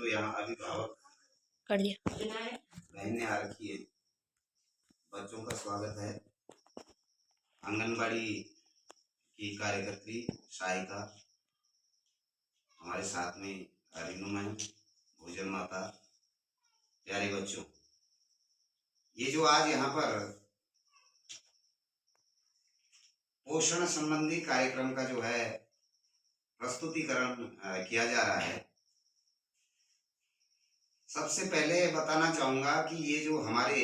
जो यहाँ अभिभावक कर दिया बहनें आ रखी है, बच्चों का स्वागत है। आंगनबाड़ी की कार्यकर्त्री सहायिका हमारे साथ में रीनू मैम, भोजन माता, प्यारे बच्चों, ये जो आज यहाँ पर पोषण संबंधी कार्यक्रम का जो है प्रस्तुतिकरण किया जा रहा है, सबसे पहले बताना चाहूंगा कि ये जो हमारे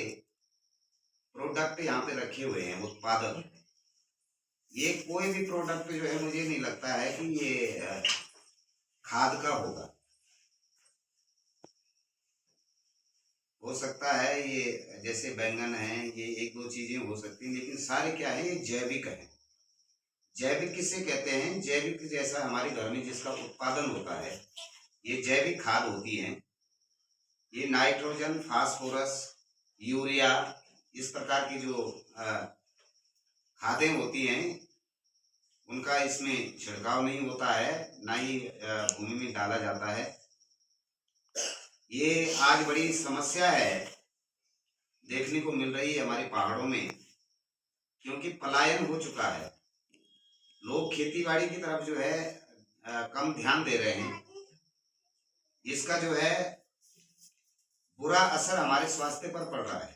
प्रोडक्ट यहाँ पे रखे हुए हैं, उत्पादन, ये कोई भी प्रोडक्ट जो है मुझे नहीं लगता है कि ये खाद का होगा। हो सकता है ये जैसे बैंगन है, ये एक दो चीजें हो सकती हैं, लेकिन सारे क्या है, ये जैविक है। जैविक किसे कहते हैं? जैविक जैसा हमारे घर में जिसका उत्पादन होता है, ये जैविक खाद होती है। ये नाइट्रोजन, फास्फोरस, यूरिया, इस प्रकार की जो खादें होती हैं, उनका इसमें छिड़काव नहीं होता है, ना ही भूमि में डाला जाता है। ये आज बड़ी समस्या है, देखने को मिल रही है हमारे पहाड़ों में, क्योंकि पलायन हो चुका है। लोग खेतीबाड़ी की तरफ जो है कम ध्यान दे रहे हैं। इसका जो है बुरा असर हमारे स्वास्थ्य पर पड़ रहा है।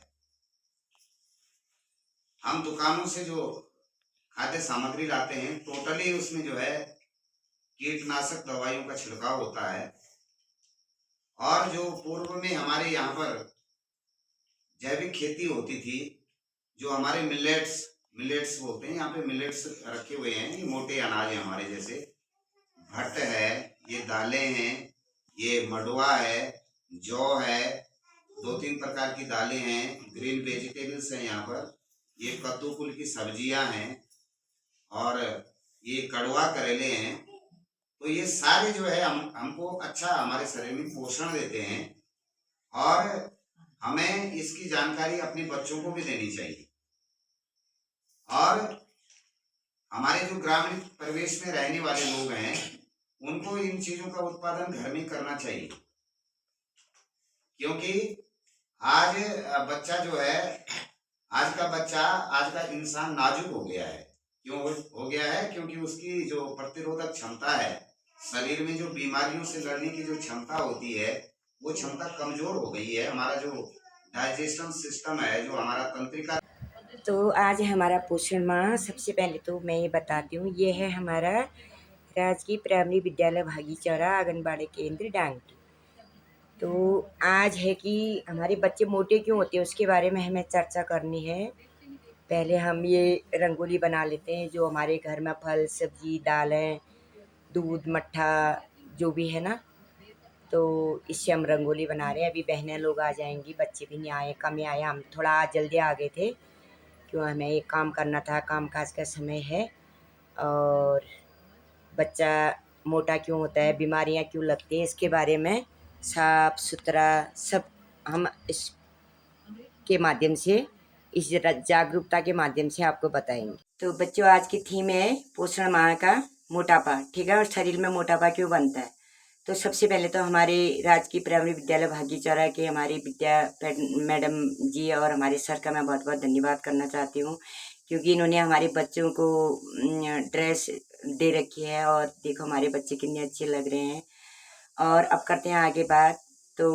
हम दुकानों से जो खाद्य सामग्री लाते हैं, टोटली उसमें जो है कीटनाशक दवाइयों का छिड़काव होता है। और जो पूर्व में हमारे यहाँ पर जैविक खेती होती थी, जो हमारे मिलेट्स बोलते हैं, यहाँ पे मिलेट्स रखे हुए हैं, ये मोटे अनाज है हमारे जैसे, भट्ट है, ये दालें हैं, ये मडुआ है, जौ है, दो तीन प्रकार की दालें हैं, ग्रीन वेजिटेबल्स हैं यहाँ पर, ये कद्दू कुल की सब्जियां हैं, और ये कड़वा करेले हैं। तो ये सारे जो है हमको अच्छा हमारे शरीर में पोषण देते हैं, और हमें इसकी जानकारी अपने बच्चों को भी देनी चाहिए। और हमारे जो ग्रामीण परिवेश में रहने वाले लोग हैं, उनको इन चीजों का उत्पादन घर में करना चाहिए, क्योंकि आज बच्चा जो है, आज का बच्चा, आज का इंसान नाजुक हो गया है। क्यों हो गया है? क्योंकि उसकी जो प्रतिरोधक क्षमता है, शरीर में जो बीमारियों से लड़ने की जो क्षमता होती है, वो क्षमता कमजोर हो गई है। हमारा जो डाइजेशन सिस्टम है, जो हमारा तंत्रिका। तो आज है हमारा पोषण माह। सबसे पहले तो मैं ये बताती हूँ, ये है हमारा राजकीय प्राइमरी विद्यालय भागीचौरा आंगनबाड़ी केंद्र डांगटी। तो आज है कि हमारे बच्चे मोटे क्यों होते हैं, उसके बारे में हमें चर्चा करनी है। पहले हम ये रंगोली बना लेते हैं, जो हमारे घर में फल सब्जी दालें दूध मट्ठा जो भी है ना, तो इससे हम रंगोली बना रहे हैं। अभी बहनें लोग आ जाएंगी, बच्चे भी नहीं आए, कम ही आए, हम थोड़ा जल्दी आ गए थे, क्यों हमें एक काम करना था, काम काज का समय है। और बच्चा मोटा क्यों होता है, बीमारियां क्यों लगती हैं, इसके बारे में साफ सुथरा सब हम इसके माध्यम से, इस जागरूकता के माध्यम से आपको बताएंगे। तो बच्चों, आज की थीम है पोषण माह का मोटापा, ठीक है, और शरीर में मोटापा क्यों बनता है। तो सबसे पहले तो हमारे राजकीय प्राइमरी विद्यालय भागीचौरा के हमारी विद्या मैडम जी और हमारे सर का मैं बहुत बहुत धन्यवाद करना चाहती हूँ, क्योंकि इन्होंने हमारे बच्चों को ड्रेस दे रखी है, और देखो हमारे बच्चे कितने अच्छे लग रहे हैं। और अब करते हैं आगे बात। तो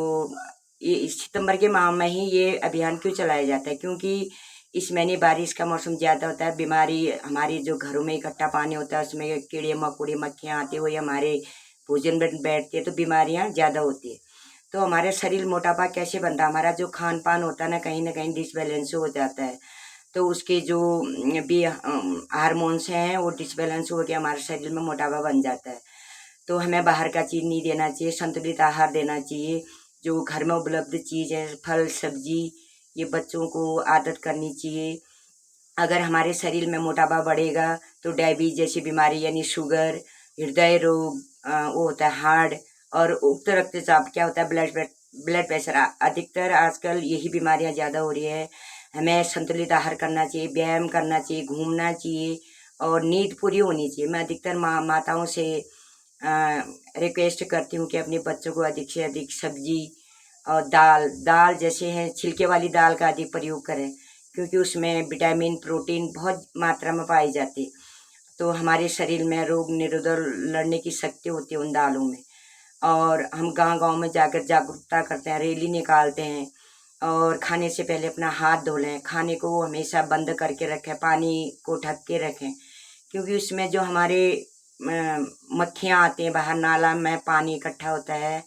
ये सितंबर के माह में ही ये अभियान क्यों चलाया जाता है, क्योंकि इस महीने बारिश का मौसम ज़्यादा होता है, बीमारी हमारी जो घरों में इकट्ठा पानी होता है, उसमें कीड़े मकोड़े मक्खियाँ आती हुई हमारे भोजन में बैठती है, तो बीमारियाँ ज़्यादा होती है। तो हमारे शरीर मोटापा कैसे बनता है, हमारा जो खान पान होता है ना, कहीं ना कहीं डिसबैलेंस हो जाता है। तो उसके जो भी हार्मोन्स हैं, वो डिसबैलेंस हो के हमारे शरीर में मोटापा बन जाता है। तो हमें बाहर का चीज़ नहीं देना चाहिए, संतुलित आहार देना चाहिए। जो घर में उपलब्ध चीज़ है, फल सब्जी, ये बच्चों को आदत करनी चाहिए। अगर हमारे शरीर में मोटापा बढ़ेगा तो डायबिटीज जैसी बीमारी यानी शुगर, हृदय रोग, वो होता है हार्ट, और उच्च रक्तचाप क्या होता है, ब्लड प्रेशर, अधिकतर आजकल यही बीमारियां ज़्यादा हो रही है। हमें संतुलित आहार करना चाहिए, व्यायाम करना चाहिए, घूमना चाहिए, और नींद पूरी होनी चाहिए। मैं अधिकतर माताओं से रिक्वेस्ट करती हूँ कि अपने बच्चों को अधिक से अधिक सब्जी और दाल जैसे है छिलके वाली दाल का अधिक प्रयोग करें, क्योंकि उसमें विटामिन प्रोटीन बहुत मात्रा में पाई जाती है। तो हमारे शरीर में रोग निरोधक लड़ने की शक्ति होती है उन दालों में। और हम गांव-गांव में जाकर जागरूकता करते हैं, रैली निकालते हैं। और खाने से पहले अपना हाथ धो लें, खाने को हमेशा बंद करके रखें, पानी को ढक के रखें, क्योंकि उसमें जो हमारे मक्खियाँ आती हैं, बाहर नाला में पानी इकट्ठा होता है,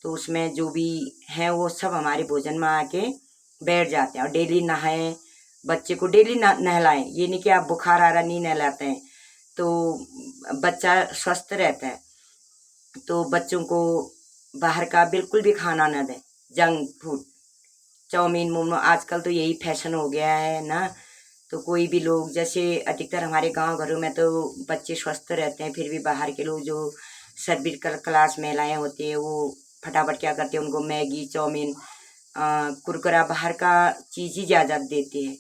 तो उसमें जो भी हैं वो सब हमारे भोजन में आके बैठ जाते हैं। और डेली नहाएं, बच्चे को डेली नहलाएं। ये नहीं कि आप बुखार आ रहा नहीं नहलाते हैं तो बच्चा स्वस्थ रहता है। तो बच्चों को बाहर का बिल्कुल भी खाना न दें, जंक फूड, चाउमीन मोमो, आजकल तो यही फैशन हो गया है ना। तो कोई भी लोग, जैसे अधिकतर हमारे गांव घरों में तो बच्चे स्वस्थ रहते हैं, फिर भी बाहर के लोग जो सर्विस क्लास महिलाएं होती है वो फटाफट क्या करते हैं, उनको मैगी चाउमीन कुरकुरा बाहर का चीज़ ही ज़्यादा देती है।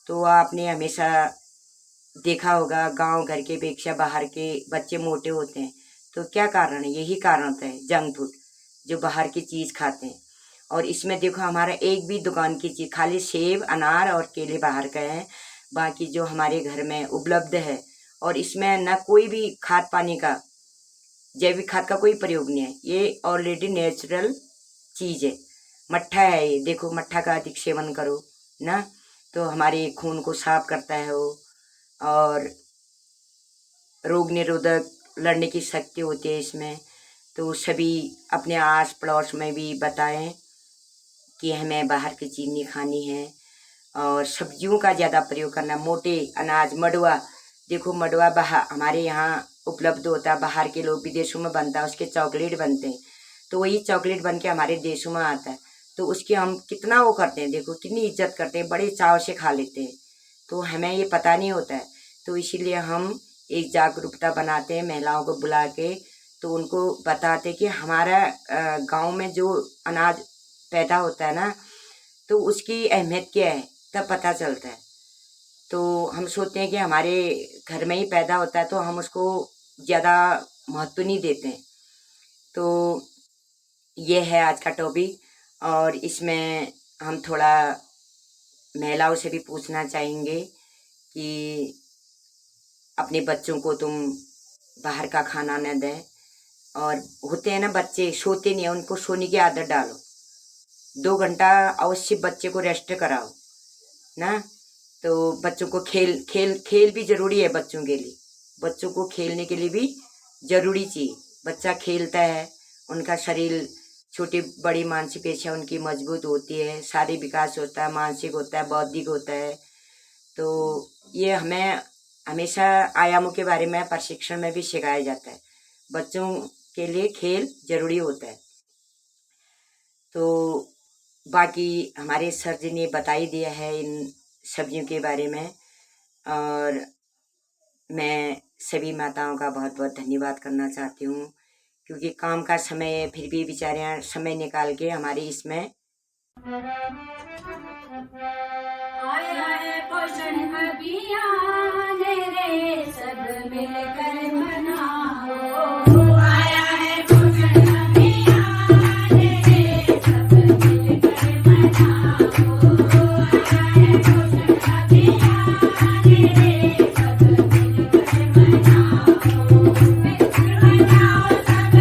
तो आपने हमेशा देखा होगा गांव घर के अपेक्षा बाहर के बच्चे मोटे होते हैं। तो क्या कारण है? यही कारण होता है, जंक फूड, जो बाहर की चीज़ खाते हैं। और इसमें देखो हमारा एक भी दुकान की चीज़, खाली सेब अनार और केले बाहर का है, बाकी जो हमारे घर में उपलब्ध है। और इसमें न कोई भी खाद पानी का, जैविक खाद का कोई प्रयोग नहीं है, ये ऑलरेडी नेचुरल चीज़ है। मट्ठा है ये, देखो मट्ठा का अधिक सेवन करो ना, तो हमारे खून को साफ करता है वो, और रोग निरोधक लड़ने की शक्ति होती है इसमें। तो सभी अपने आस पड़ोस में भी बताएं कि हमें बाहर की चीज़ नहीं खानी है। और सब्जियों का ज़्यादा प्रयोग करना, मोटे अनाज, मडुआ, देखो मडुआ बाहर हमारे यहाँ उपलब्ध होता है, बाहर के लोग विदेशों में बनता है, उसके चॉकलेट बनते हैं। तो वही चॉकलेट बन के हमारे देशों में आता है, तो उसकी हम कितना वो करते हैं, देखो कितनी इज्जत करते हैं, बड़े चाव से खा लेते हैं। तो हमें ये पता नहीं होता है, तो इसीलिए हम एक जागरूकता बनाते हैं, महिलाओं को बुला के, तो उनको बताते कि हमारा गांव में जो अनाज पैदा होता है ना, तो उसकी अहमियत क्या है, तब पता चलता है। तो हम सोचते हैं कि हमारे घर में ही पैदा होता है, तो हम उसको ज़्यादा महत्व नहीं देते हैं। तो ये है आज का टॉपिक, और इसमें हम थोड़ा महिलाओं से भी पूछना चाहेंगे कि अपने बच्चों को तुम बाहर का खाना न दें। और होते हैं ना बच्चे सोते नहीं है, उनको सोने की आदत डालो, 2 घंटा अवश्य बच्चे को रेस्ट कराओ ना। तो बच्चों को खेल भी ज़रूरी है, बच्चों के लिए, बच्चों को खेलने के लिए भी ज़रूरी चीज़। बच्चा खेलता है, उनका शरीर, छोटी बड़ी मांसपेशियाँ उनकी मजबूत होती है, शारीरिक विकास होता है, मानसिक होता है, बौद्धिक होता है। तो ये हमें हमेशा आयामों के बारे में प्रशिक्षण में भी सिखाया जाता है, बच्चों के लिए खेल जरूरी होता है। तो बाकी हमारे सर जी ने बता ही दिया है इन सब्जियों के बारे में, और मैं सभी माताओं का बहुत बहुत धन्यवाद करना चाहती हूँ, क्योंकि काम का समय है, फिर भी बेचारे समय निकाल के हमारे इसमें आया है पोषण अभियान रे, सब मिलकर मनाओ। आया है पोषण अभियान रे, सब मिलकर मनाओ। आया है पोषण अभियान रे, सब मिलकर मनाओ। मिलकर मनाओ, सब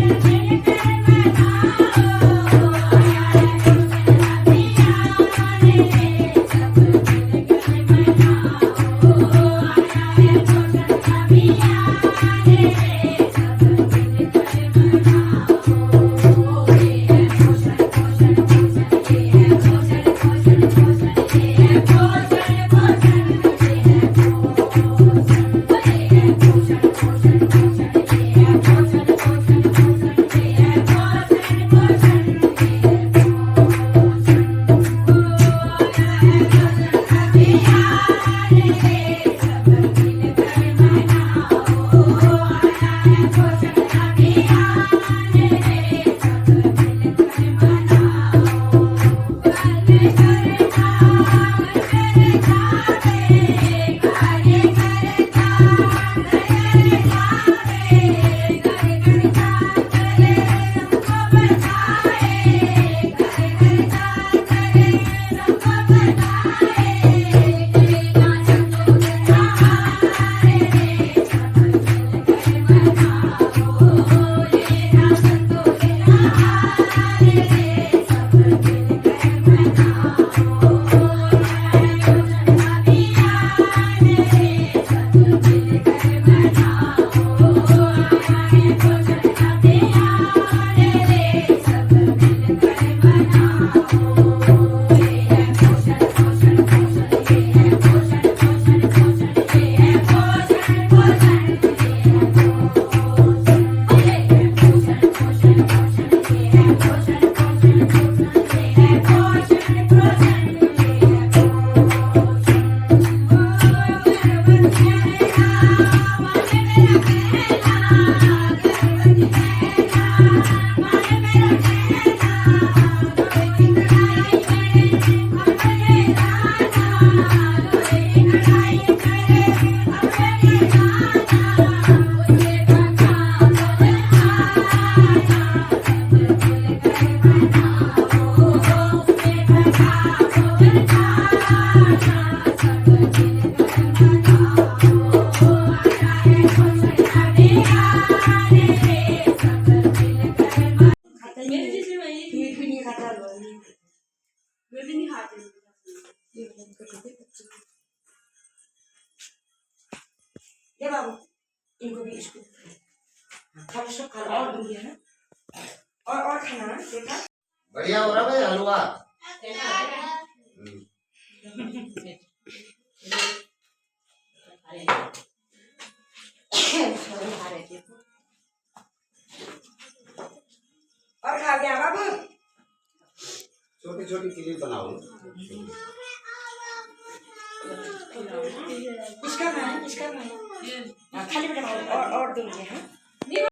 मिलकर मनाओ। मिलकर मनाओ, सब मिलकर मनाओ। खा लो, सब खा लो, और दूंगी है और खाना देखा। बढ़िया हो रहा भाई हलवा। और खा गया बाबू। छोटी छोटी क्लिप बनाओ। किसका खाना है, किसका खाना है? खाली पेट खाओ, और दूंगी हाँ।